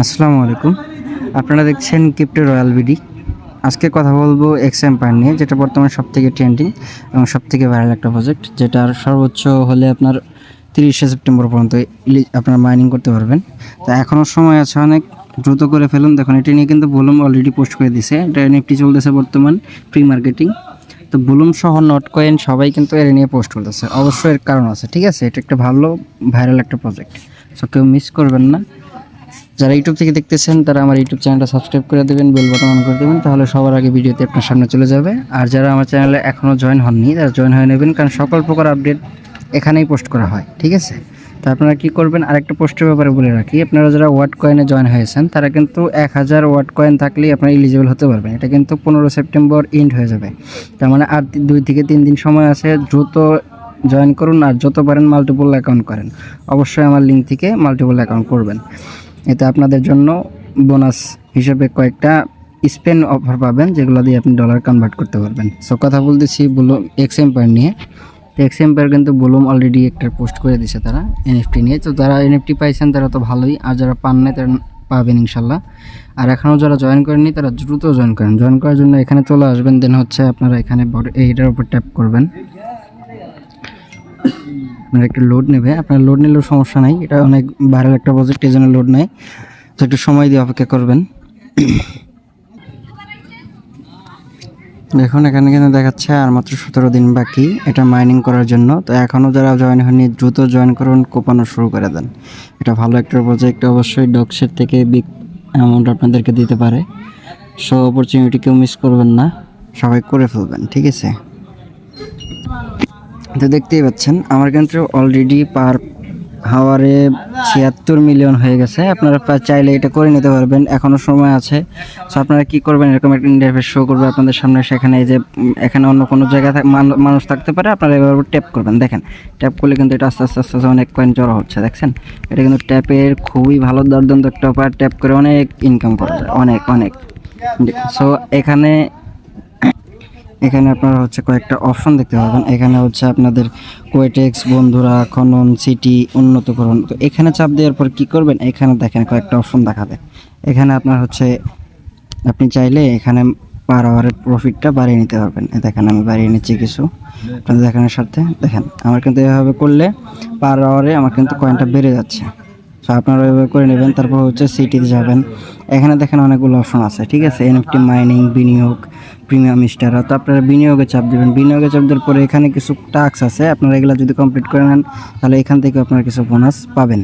আসসালামু আলাইকুম। আপনারা দেখছেন ক্রিপ্টো রয়্যাল বিডি। আজকে কথা বলবো এক্স এম্পায়ার নিয়ে, যেটা বর্তমানে সবথেকে ট্রেন্ডিং এবং সবথেকে ভাইরাল একটা প্রজেক্ট, যেটার সর্বোচ্চ হলে আপনার 30শে সেপ্টেম্বর পর্যন্ত আপনারা মাইনিং করতে পারবেন। তো এখনও সময় আছে, অনেক দ্রুত করে ফেলুন। দেখুন, এটি নিয়ে কিন্তু বুলুম অলরেডি পোস্ট করে দিছে। এটা এনএফটি চলতেছে বর্তমান প্রি মার্কেটিং। তো বুলুম সহ নট কয়েন সবাই কিন্তু এর নিয়ে পোস্ট করতেছে। অবশ্যই এর কারণ আছে, ঠিক আছে? এটা একটা ভালো ভাইরাল একটা প্রজেক্ট, সো কেউ মিস করবেন না। যারা ইউটিউব থেকে দেখতেছেন তারা আমার ইউটিউব চ্যানেলটা সাবস্ক্রাইব করে দেবেন, বেল বাটন অন করে দেবেন, তাহলে সবার আগে ভিডিওতে আপনার সামনে চলে যাবে। আর যারা আমার চ্যানেলে এখনও জয়েন হননি তারা জয়েন হয়ে নেবেন, কারণ সকল প্রকার আপডেট এখানেই পোস্ট করা হয়, ঠিক আছে? তো আপনারা কী করবেন, আরেকটা পোস্টের ব্যাপারে বলে রাখি, আপনারা যারা ওয়াট কয়েনে জয়েন হয়েছেন তারা কিন্তু 1000 ওয়াট কয়েন থাকলেই আপনারা এলিজিবল হতে পারবেন। এটা কিন্তু 15 সেপ্টেম্বর এন্ড হয়ে যাবে, তার মানে আর 2 থেকে 3 দিন সময় আছে। দ্রুত জয়েন করুন, আর যত পারেন মাল্টিপল অ্যাকাউন্ট করেন। অবশ্যই আমার লিঙ্ক থেকে মাল্টিপল অ্যাকাউন্ট করবেন, এতে আপনাদের জন্য বোনাস হিসেবে কয়েকটা স্পেন অফার পাবেন, যেগুলো দিয়ে আপনি ডলার কনভার্ট করতে পারবেন। সো কথা বলতেছি বুলুম এক্স এম্পায়ার নিয়ে। তো এক্স এম্পায়ার কিন্তু বুলুম অলরেডি একটা পোস্ট করে দিছে তারা এনএফটি নিয়ে। তো যারা এনএফটি পাইছেন তারা তো ভালোই, আর যারা পান নাই তারা পাবেন ইনশাল্লাহ। আর এখনও যারা জয়েন করেননি তারা দ্রুত জয়েন করেন। জয়েন করার জন্য এখানে চলে আসবেন, দেন হচ্ছে আপনারা এখানে এইটার উপর ট্যাপ করবেন। আপনার একটু লোড নেবে, আপনার লোড নিলেও সমস্যা নাই, এটা অনেক ভাইরাল একটা প্রজেক্ট, এই জন্য লোড নেয়। তো একটু সময় দিয়ে অপেক্ষা করবেন। দেখুন, এখানে কিন্তু দেখাচ্ছে আর মাত্র 17 দিন বাকি এটা মাইনিং করার জন্য। তো এখনও যারা জয়েন হয়নি দ্রুত জয়েন করুন, কোপানো শুরু করে দেন। এটা ভালো একটা প্রজেক্ট, অবশ্যই ডক্সের থেকে বিগ অ্যামাউন্ট আপনাদেরকে দিতে পারে। সো অপরচুনিটি কেউ মিস করবেন না, সবাই করে ফেলবেন, ঠিক আছে? তো দেখতেই পাচ্ছেন আমার কিন্তু অলরেডি পার হাওয়ারে 76 মিলিয়ন হয়ে গেছে। আপনারা চাইলে এটা করে নিতে পারবেন, এখনও সময় আছে। সো আপনারা কী করবেন, এরকম একটা ইন্টারফেস শো করবে আপনাদের সামনে। সেখানে এই যে এখানে অন্য কোনো জায়গায় মানুষ থাকতে পারে, আপনারা এবার ট্যাপ করবেন। দেখেন, ট্যাপ করলে কিন্তু এটা আস্তে আস্তে আস্তে আস্তে অনেক কয়েন জড়ো হচ্ছে, দেখছেন? এটা কিন্তু ট্যাপের খুবই ভালো দুর্দান্ত একটা অফার। ট্যাপ করে অনেক ইনকাম করা যায়, অনেক অনেক। সো এখানে আপনারা হচ্ছে কয়েকটা অপশন দেখতে পাবেন। এখানে হচ্ছে আপনাদের কোয়েটেক্স, বন্ধুরা, খনন, সিটি, উন্নতকরণ। তো এখানে চাপ দেওয়ার পর কী করবেন, এখানে দেখেন কয়েকটা অপশন দেখাবে। এখানে আপনার হচ্ছে আপনি চাইলে এখানে পার আওয়ারের প্রফিটটা বাড়িয়ে নিতে পারবেন। দেখেন আমি বাড়িয়ে নিচ্ছি কিছু আপনাদের দেখানোর সাথে। দেখেন আমার কিন্তু এভাবে করলে পার আওয়ারে আমার কিন্তু কয়েনটা বেড়ে যাচ্ছে। সো আপনারা এভাবে করে নেবেন। তারপর হচ্ছে সিটিতে যাবেন, এখানে দেখেন অনেকগুলো অপশন আছে, ঠিক আছে? এনএফটি মাইনিং, বিনিয়োগ, প্রিমিয়াম স্টার। তো আপনারা বিনিয়োগে চাপ দেবেন। বিনিয়োগে চাপ দেওয়ার পরে এখানে কিছু টাস্ক আছে, আপনারা এগুলো যদি কমপ্লিট করে নেন তাহলে এখান থেকে আপনারা কিছু বোনাস পাবেন।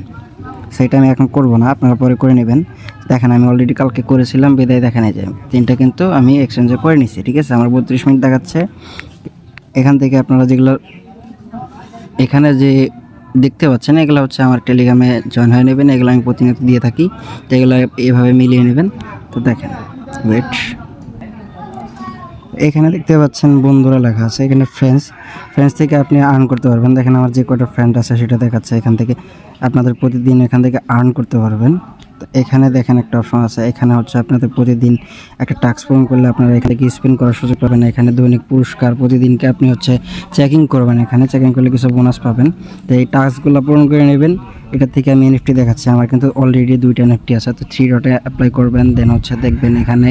সেটা আমি এখন করব না, আপনারা পরে করে নেবেন। দেখেন আমি অলরেডি কালকে করেছিলাম, বিদায় দেখেন এই যে 3টা কিন্তু আমি এক্সচেঞ্জে করে নিছি, ঠিক আছে? আমার 32 মিনিট দেখাচ্ছে। এখান থেকে আপনারা যেগুলো এখানে যে দেখতে পাচ্ছেন এগুলো হচ্ছে আমার টেলিগ্রামে জয়েন হয়ে নেবেন। এগুলো আমি প্রতিনিয়ত দিয়ে থাকি, তো এগুলো এভাবে মিলিয়ে নেবেন। তো দেখেন, ওয়েট, এখানে দেখতে পাচ্ছেন বন্ধুরা লেখা আছে, এখানে ফ্রেন্ডস থেকে আপনি আর্ন করতে পারবেন। দেখেন আমার যে কয়টা ফ্রেন্ড আছে সেটা দেখাচ্ছে। এখান থেকে আপনাদের প্রতিদিন এখান থেকে আর্ন করতে পারবেন। তো এখানে দেখেন একটা অপশন আছে, এখানে হচ্ছে আপনাদের প্রতিদিন একটা টাস্ক পূরণ করলে আপনারা এখান থেকে স্পেন্ড করার সুযোগ পাবেন। এখানে দৈনিক পুরস্কার, প্রতিদিনকে আপনি হচ্ছে চেকিং করবেন, এখানে চেকিং করলে কিছু বোনাস পাবেন। তো এই টাস্কগুলো পূরণ করে নেবেন। এটা থেকে আমি এনএফটি দেখাচ্ছি, আমার কিন্তু অলরেডি 2টা এনএফটি আছে। তো 3 ডটে অ্যাপ্লাই করবেন, দেন হচ্ছে দেখবেন এখানে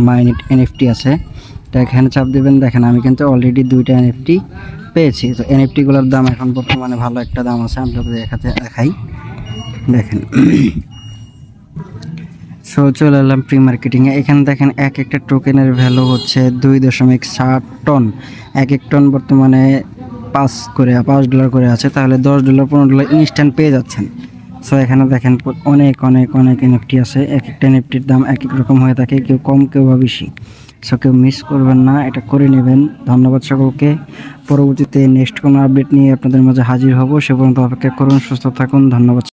মাইনিট এনএফটি আছে, তো এখানে চাপ দেবেন। দেখেন আমি কিন্তু অলরেডি 2টা এনএফটি পেয়েছি। তো এনএফটিগুলোর দাম এখন বর্তমানে ভালো একটা দাম আছে, আপনাদের দেখাই। দেখেন, সো চলে এলাম প্রি মার্কেটিংয়ে। এখানে দেখেন এক একটা টোকেনের ভ্যালু হচ্ছে 2.7 টন। এক টন বর্তমানে $5 করে আছে, তাহলে $10, $15 ইনস্ট্যান্ট পেয়ে যাচ্ছেন। সো এখানে দেখেন অনেক অনেক অনেক এনএফটি আছে। এক একটা এনএফটির দাম এক এক রকম হয়ে থাকে, কেউ কম কেউ বা বেশি। সো কেউ মিস করবেন না, এটা করে নেবেন। ধন্যবাদ সকলকে। পরবর্তীতে নেক্সট কোনো আপডেট নিয়ে আপনাদের মাঝে হাজির হব, সে পর্যন্ত অপেক্ষা করুন। সুস্থ থাকুন, ধন্যবাদ।